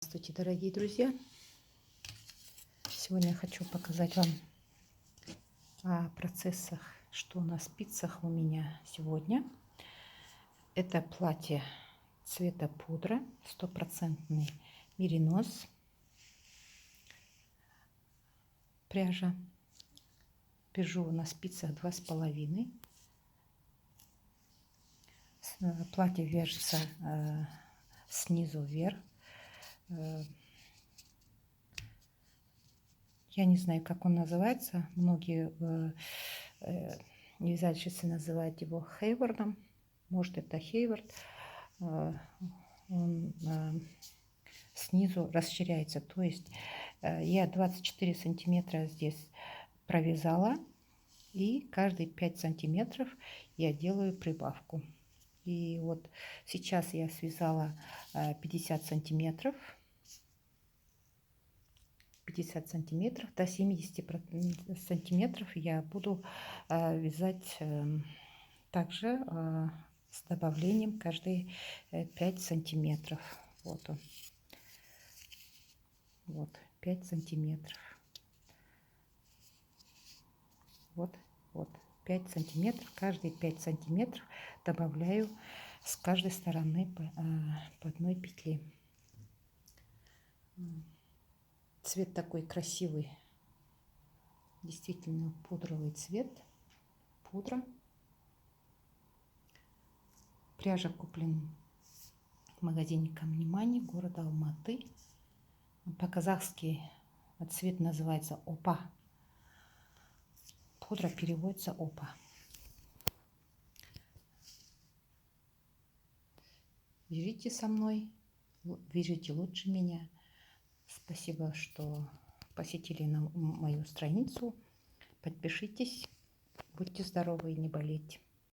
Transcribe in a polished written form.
Здравствуйте, дорогие друзья! Сегодня я хочу показать вам о процессах, что на спицах у меня сегодня. Это платье цвета пудра, стопроцентный меринос, пряжа. Вяжу на спицах 2,5. Платье вяжется снизу вверх. Я не знаю, как он называется. Многие вязальщицы называют его хейвардом. Может, это хейвард. Он снизу расширяется. То есть я 24 сантиметра здесь провязала. И каждые 5 сантиметров я делаю прибавку. И вот сейчас я связала 50 сантиметров. 50 сантиметров до 70 сантиметров я буду вязать также с добавлением каждые 5 сантиметров. Вот он. Вот 5 сантиметров. Вот 5 сантиметров. Каждые 5 сантиметров добавляю с каждой стороны по одной петле. Цвет такой красивый, действительно пудровый цвет, пудра. Пряжа куплен в магазине Камнимани города Алматы. По-казахски цвет называется опа. Пудра переводится опа. Вяжите со мной, вяжите лучше меня. Спасибо, что посетили мою страницу. Подпишитесь. Будьте здоровы и не болейте.